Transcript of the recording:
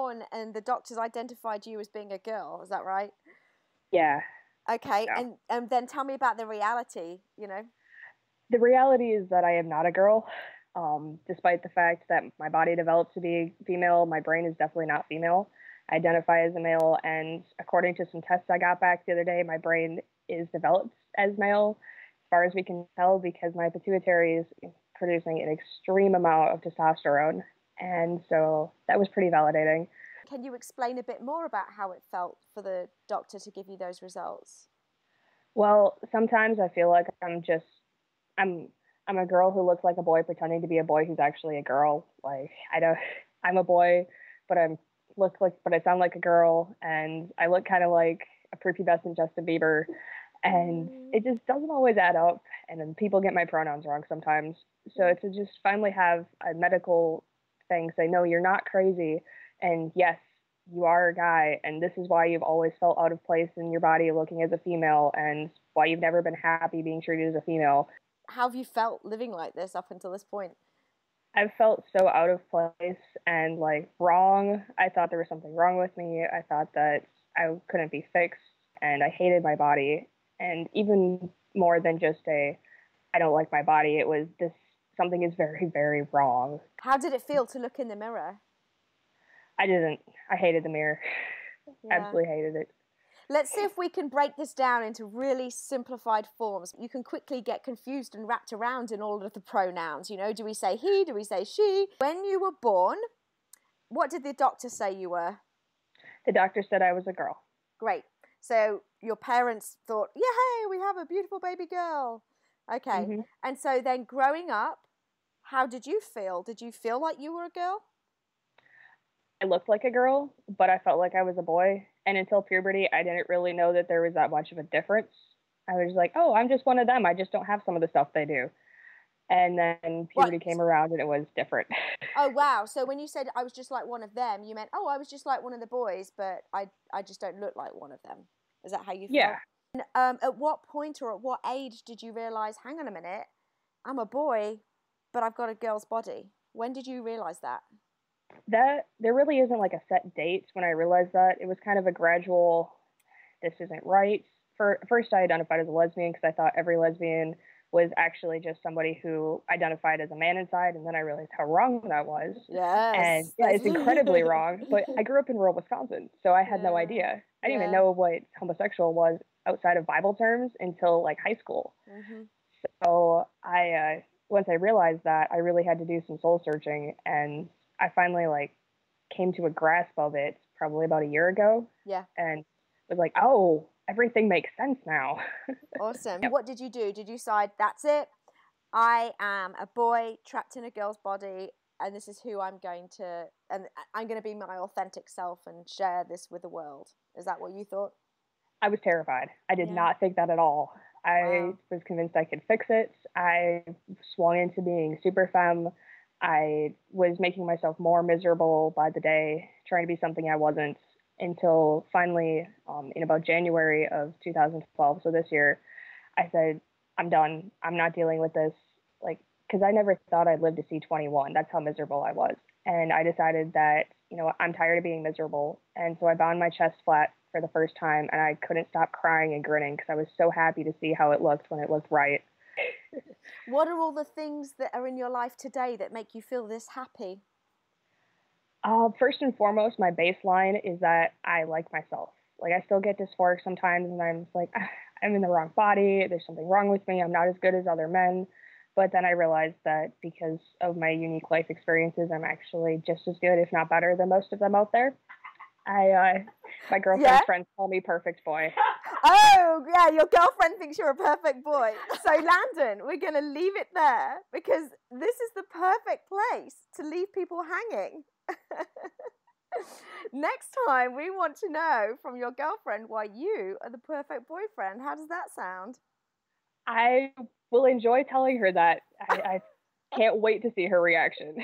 born and the doctors identified you as being a girl. Is that right? Yeah. Okay. Yeah. And then tell me about the reality, you know? The reality is that I am not a girl. Despite the fact that my body developed to be female, my brain is definitely not female. I identify as a male, and according to some tests I got back the other day, my brain is developed as male, as far as we can tell, because my pituitary is producing an extreme amount of testosterone. And so that was pretty validating. Can you explain a bit more about how it felt for the doctor to give you those results? Well, sometimes I feel like I'm I'm a girl who looks like a boy pretending to be a boy who's actually a girl. Like I don't I'm a boy, but but I sound like a girl, and I look kind of like a prepubescent Justin Bieber, and Mm. it just doesn't always add up. And then people get my pronouns wrong sometimes. So to just finally have a medical thing say, no, you're not crazy, and yes, you are a guy, and this is why you've always felt out of place in your body looking as a female, and why you've never been happy being treated as a female. How have you felt living like this up until this point? I've felt so out of place and like wrong. I thought there was something wrong with me. I thought that I couldn't be fixed, and I hated my body. And even more than just I don't like my body, it was this something is very, very wrong. How did it feel to look in the mirror? I didn't. I hated the mirror. Yeah. Absolutely hated it. Let's see if we can break this down into really simplified forms. You can quickly get confused and wrapped around in all of the pronouns. You know, do we say he? Do we say she? When you were born, what did the doctor say you were? The doctor said I was a girl. Great. So your parents thought, yeah, hey, we have a beautiful baby girl. Okay. Hmm. And so then growing up, how did you feel? Did you feel like you were a girl? I looked like a girl, but I felt like I was a boy. And until puberty, I didn't really know that there was that much of a difference. I was like, oh, I'm just one of them. I just don't have some of the stuff they do. And then What? puberty came around and it was different. Oh, wow. So when you said I was just like one of them, you meant, oh, I was just like one of the boys, but I just don't look like one of them. Is that how you felt? Yeah, And, at what point or at what age did you realize, hang on a minute, I'm a boy, but I've got a girl's body? When did you realize that? that there really isn't like a set date when I realized that. It was kind of a gradual, this isn't right. First, I identified as a lesbian because I thought every lesbian was actually just somebody who identified as a man inside, and then I realized how wrong that was. And Yes. yeah, it's incredibly wrong. But I grew up in rural Wisconsin, so I had no Yeah. idea. I didn't even Yeah. know what homosexual was outside of Bible terms until like high school. Mm-hmm. So once I realized that, I really had to do some soul searching, and I finally like came to a grasp of it probably about a year ago, Yeah. and was like, oh, everything makes sense now. Awesome. Yep. What did you do? Did you decide that's it? I am a boy trapped in a girl's body, and this is who I'm going to, and I'm going to be my authentic self and share this with the world. Is that what you thought? I was terrified. I did Yeah. not think that at all. I Wow. was convinced I could fix it. I swung into being super femme. I was making myself more miserable by the day, trying to be something I wasn't, until finally, in about January of 2012, so this year, I said, I'm done. I'm not dealing with this. Like, because I never thought I'd live to see 21. That's how miserable I was. And I decided that, I'm tired of being miserable. And so I bound my chest flat for the first time, and I couldn't stop crying and grinning because I was so happy to see how it looked when it looked right. What are all the things that are in your life today that make you feel this happy? First and foremost, my baseline is that I like myself. Like, I still get dysphoric sometimes, and I'm just like, I'm in the wrong body. There's something wrong with me. I'm not as good as other men. But then I realized that because of my unique life experiences, I'm actually just as good, if not better, than most of them out there. My Yeah. girlfriend's friends call me perfect boy. Oh, yeah, your girlfriend thinks you're a perfect boy. So, Landon, we're going to leave it there because this is the perfect place to leave people hanging. Next time, we want to know from your girlfriend why you are the perfect boyfriend. How does that sound? I will enjoy telling her that. I can't wait to see her reaction.